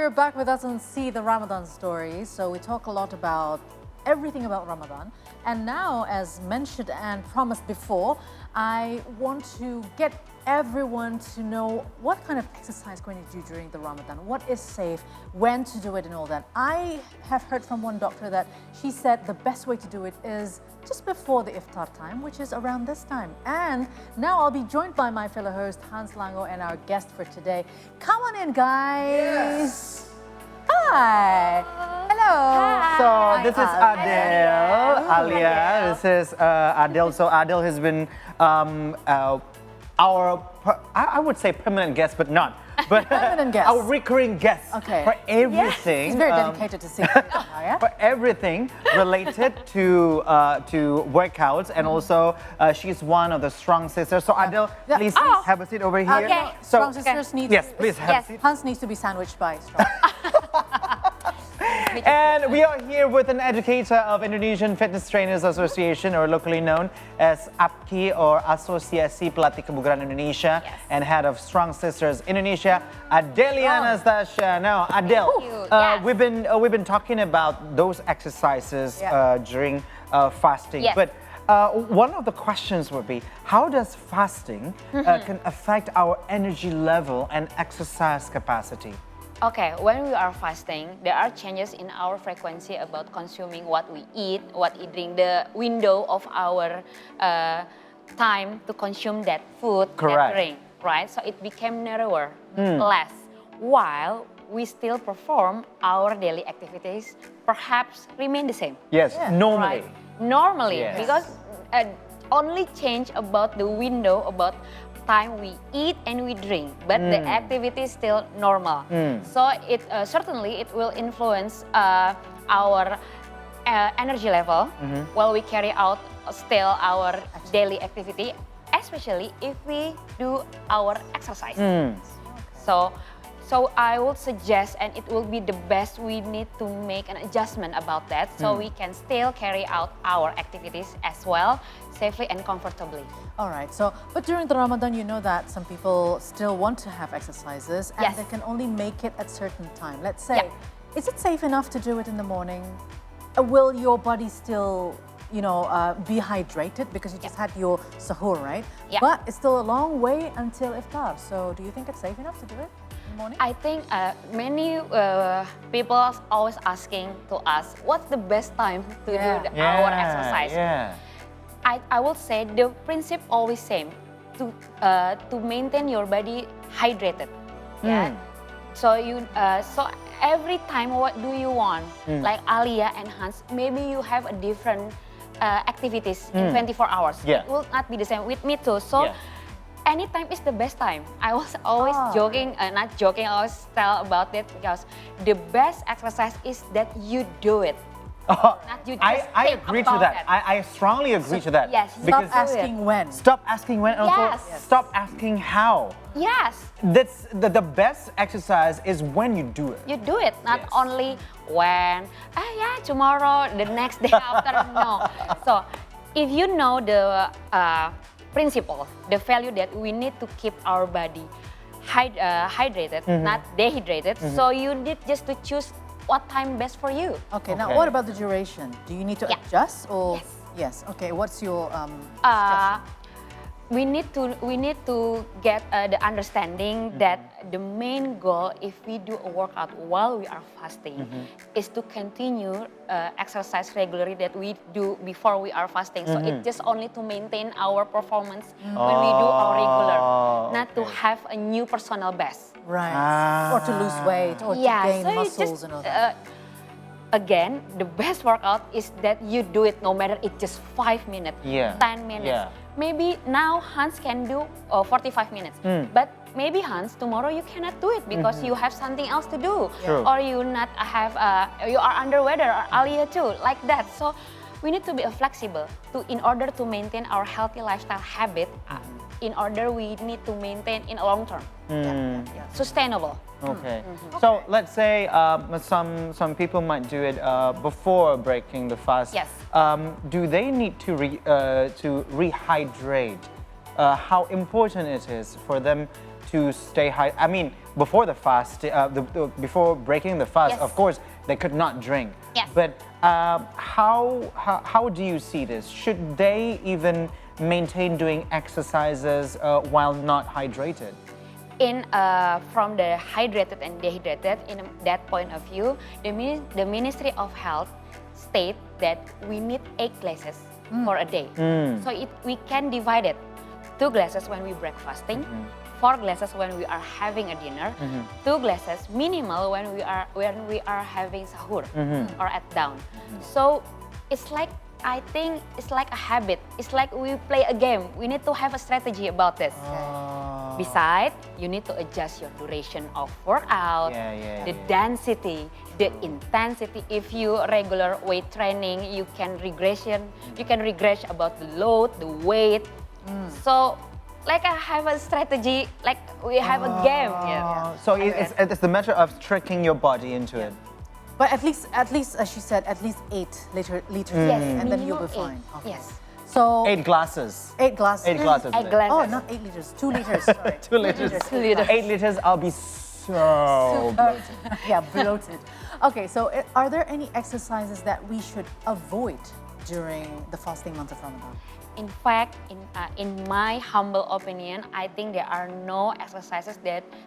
you're back with us on See the Ramadan Story. So we talk a lot about everything about Ramadan. And now, as mentioned and promised before, I want to get everyone to know what kind of exercise going to do during the Ramadan, what is safe, when to do it and all that. I have heard from one doctor that she said the best way to do it is just before the iftar time, which is around this time. And now I'll be joined by my fellow host, Hans Lango, and our guest for today. Come on in, guys. Yes. Hi. Hello. Hi. So this is Adele, Alia. This is Adele. So Adele has been I would say permanent guest, but not. But permanent guest. Our recurring guest for everything. He's very dedicated to singing now, yeah? For everything related to workouts, and also she's one of the strong sisters. So Adele, please have a seat over here. Okay. So strong sisters need yes, please have a seat. Hans needs to be sandwiched by strong. And we are here with an educator of Indonesian Fitness Trainers Association, or locally known as APKI, or Asosiasi Pelatih Kebugaran Indonesia, and head of Strong Sisters Indonesia, Adelia Anastasia. Now, Adele, we've been talking about those exercises during fasting, but one of the questions would be, how does fasting can affect our energy level and exercise capacity? Okay, when we are fasting, there are changes in our frequency about consuming what we eat, during the window of our time to consume that food, that drink, right? So it became narrower, less, while we still perform our daily activities, perhaps remain the same. Yes, normally. Right? Normally, because only change about the window, about time we eat and we drink, but the activity is still normal. So it certainly it will influence our energy level while we carry out still our daily activity, especially if we do our exercise. So I would suggest, and it will be the best, we need to make an adjustment about that, so we can still carry out our activities as well, safely and comfortably. All right, so, but during the Ramadan, you know that some people still want to have exercises, and they can only make it at certain time. Let's say, is it safe enough to do it in the morning? Will your body still, you know, be hydrated because you just had your sahur, right? But it's still a long way until iftar. So do you think it's safe enough to do it in the morning? I think many people are always asking to us, what's the best time to do our exercise? I will say the principle always same, to maintain your body hydrated. So so every time, what do you want? Like Alia and Hans, maybe you have a different activities in 24 hours. It will not be the same with me too. So anytime is the best time. I was always joking, not joking, I always tell about it, because the best exercise is that you do it. Not you just I agree to that. I strongly agree to that. Yes. Stop asking when. Stop asking when, and also stop asking how. Yes. That's the best exercise is when you do it. You do it, not only when, tomorrow, the next day after, no. So if you know the principle, the value that we need to keep our body hydrated, not dehydrated, so you need just to choose what time best for you. Okay, now what about the duration? Do you need to adjust or? Yes. Okay, what's your suggestion? We need to get the understanding that the main goal, if we do a workout while we are fasting, is to continue exercise regularly that we do before we are fasting. So it's just only to maintain our performance when we do our regular, not to have a new personal best. Right, or to lose weight, or to gain muscles and all that. Again, the best workout is that you do it no matter it's just 5 minutes, 10 minutes. Maybe now Hans can do 45 minutes, but maybe Hans, tomorrow you cannot do it because you have something else to do. Or you not have, you are under weather, or Alia too, like that. So we need to be flexible in order to maintain our healthy lifestyle habit. In order we need to maintain in a long term, sustainable. Okay. So let's say some people might do it before breaking the fast. Yes. Do they need to rehydrate? How important it is for them to stay high. I mean, before the fast, before breaking the fast, Yes. of course, they could not drink. Yes. But how do you see this? Should they even maintain doing exercises while not hydrated? From the hydrated and dehydrated, in that point of view, the Ministry of Health state that we need 8 glasses for a day. So we can divide it. 2 glasses when we breakfasting, 4 glasses when we are having a dinner, 2 glasses minimal when we are having sahur or at dawn. So it's like, I think it's like a habit. It's like we play a game. We need to have a strategy about this. Besides, you need to adjust your duration of workout, the density, the intensity. If you regular weight training, you can regress about the load, the weight. So, like I have a strategy, like we have a game. So it's the matter of tricking your body into it. But at least, as she said, at least 8 liters, Yes, and then you'll be minimum fine. 8. Okay. Yes. So 8 glasses. 8 glasses. 8 glasses. 8 glasses. Oh, not 8 liters, 2 liters. Sorry. 2 liters. 2 liters. 8 liters. I'll be so bloated. Yeah, bloated. Okay, so are there any exercises that we should avoid during the fasting month of Ramadan? In fact, in my humble opinion, I think there are no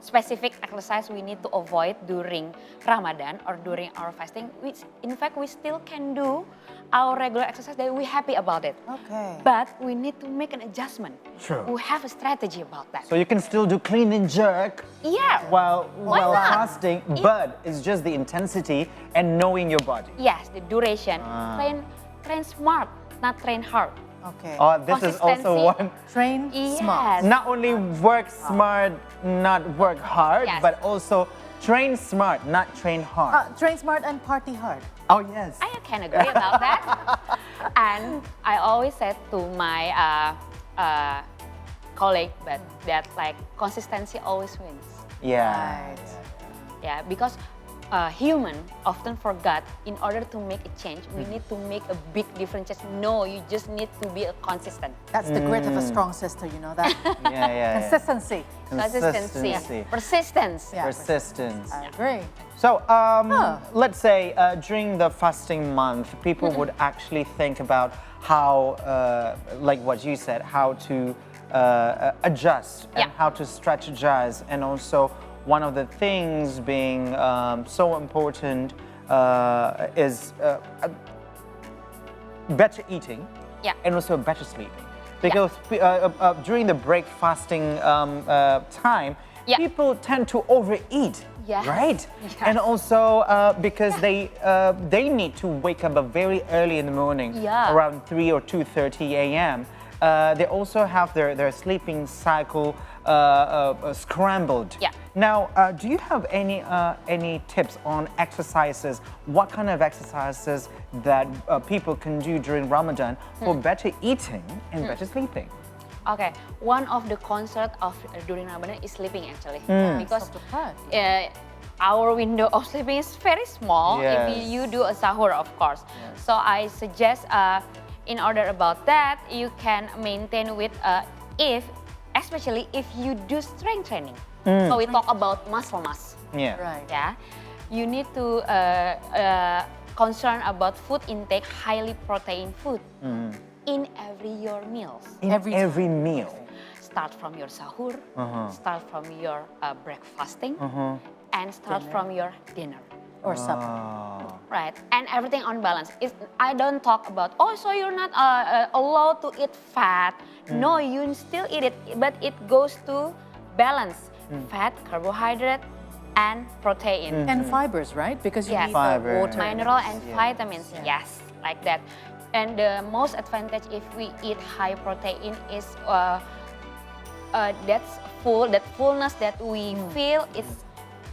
specific exercise we need to avoid during Ramadan or during our fasting. Which, in fact, we still can do our regular exercise that we're happy about it. Okay. But we need to make an adjustment. True. We have a strategy about that. So you can still do clean and jerk Yeah. while not? fasting, but it's just the intensity and knowing your body. Yes, the duration. Train smart, not train hard. Okay. Oh, this is also Consistency. one. Train smart. Yes. Not only work smart, not work hard, Yes. but also train smart, not train hard. Train smart and party hard. Oh, yes. I can agree about that. And I always said to my colleague that like consistency always wins. Yeah. Right. Yeah, because human often forgot in order to make a change, we need to make a big difference. No, you just need to be consistent. That's the grit of a strong sister, you know that? Yeah. Consistency. Consistency. Persistence. Yeah. Persistence. I agree. So, let's say during the fasting month, people would actually think about how, like what you said, how to adjust and how to strategize, and also one of the things being so important is better eating and also better sleeping. Because during the break fasting time, people tend to overeat, right? Yes. And also because they need to wake up very early in the morning, around 3 or 2:30 a.m. They also have their sleeping cycle scrambled. Now, do you have any tips on exercises? What kind of exercises that people can do during Ramadan for better eating and better sleeping? Okay, one of the concerns of during Ramadan is sleeping actually, because our window of sleeping is very small if you do a sahur, of course. So I suggest, in order about that, you can maintain with especially if you do strength training. So we talk about muscle mass. Right. Yeah, you need to concern about food intake, highly protein food in your meals. In every meal. Start from your sahur, start from your breakfasting, and start from your dinner. Or supper. Right, and everything on balance. I don't talk about, so you're not allowed to eat fat. No, you still eat it, but it goes to balance. Fat, carbohydrate, and protein. And fibers, right? Because you need Fiber. the water. Mineral and vitamins, yes, like that. And the most advantage if we eat high protein is that fullness that we feel is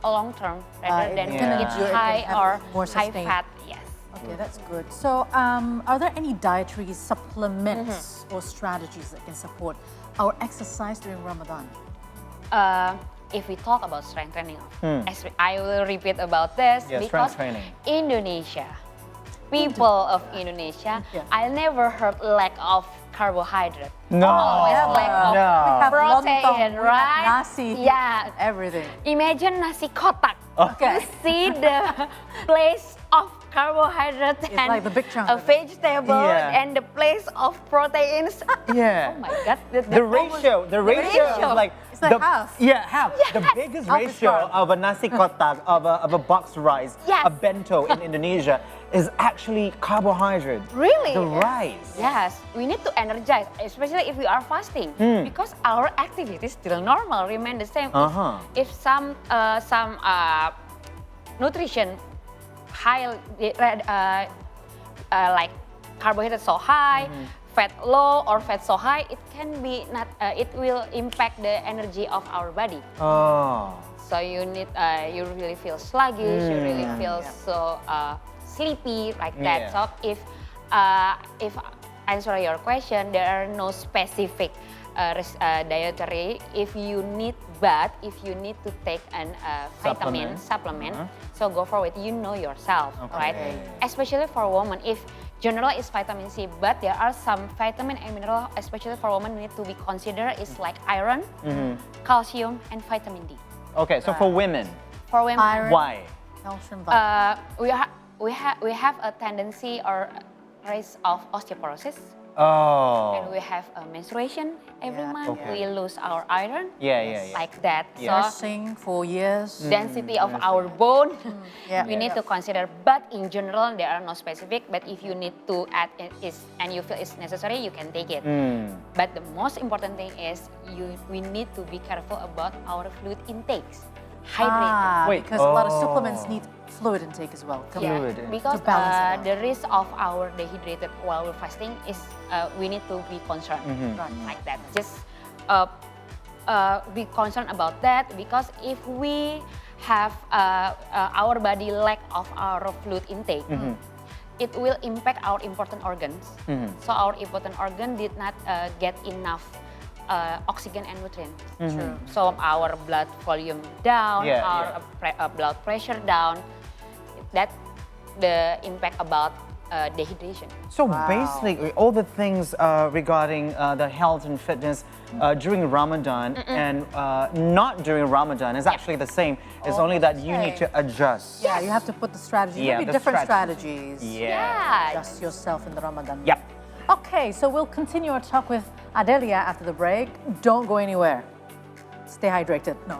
long term rather than eat high or high fat. Yes. Okay, that's good. So, are there any dietary supplements or strategies that can support our exercise during Ramadan? If we talk about strength training, I will repeat about this because strength training. Indonesia people of Indonesia, Yeah. I never heard lack of carbohydrate. No. Always lack of No. We have protein, lontong, we have right? nasi, Yeah. everything. Imagine nasi kotak. Okay. You see the place of carbohydrate and like the big chunk a of it. vegetable Yeah. and the place of proteins. Yeah. Oh my God. The ratio ratio. is like It's like half. Yeah, half. The biggest Half is ratio carb. of a nasi kotak, of a box rice, Yes. a bento in Indonesia is actually carbohydrate. Really? The rice. Yes, we need to energize, especially if we are fasting, because our activities still normal, remain the same. Uh-huh. If some nutrition high, like carbohydrate so high, fat low or fat so high, it can be not. It will impact the energy of our body. Oh. So you need, you really feel sluggish, you really feel so sleepy like that. Yeah. So if answer your question, there are no specific dietary. If you need, but if you need to take an vitamin supplement, so go for it. You know yourself, right? Especially for women, if general is vitamin C, but there are some vitamin and mineral, especially for women, need to be considered is like iron, calcium, and vitamin D. Okay, so for women, For women, Iron. why? Calcium, vitamin. we have a tendency or risk of osteoporosis, Oh. and we have a menstruation every Yeah. month. Okay. We lose our iron, Yeah. like that. Yeah. Nursing for years. So density of our bone, Yeah. we need to consider. But in general, there are no specific. But if you need to add it is and you feel it's necessary, you can take it. But the most important thing is we need to be careful about our fluid intakes. Hydrated. Wait, because a lot of oh. supplements need fluid intake as well. Yeah, Fluid, because to balance it out. the risk of our dehydrated while we're fasting is we need to be concerned like that. Just be concerned about that, because if we have our body lack of our fluid intake, it will impact our important organs. So our important organ did not get enough oxygen and nutrients. True. So our blood volume down, Yeah, our blood pressure down. That the impact about dehydration. So basically, all the things regarding the health and fitness during Ramadan and not during Ramadan is actually the same. It's only that you need to adjust. Yeah, you have to put the strategy, Yeah, maybe the different strategy. strategies. Yeah. Adjust yourself in the Ramadan. Yep. Okay, so we'll continue our talk with Adelia after the break. Don't go anywhere. Stay hydrated. No.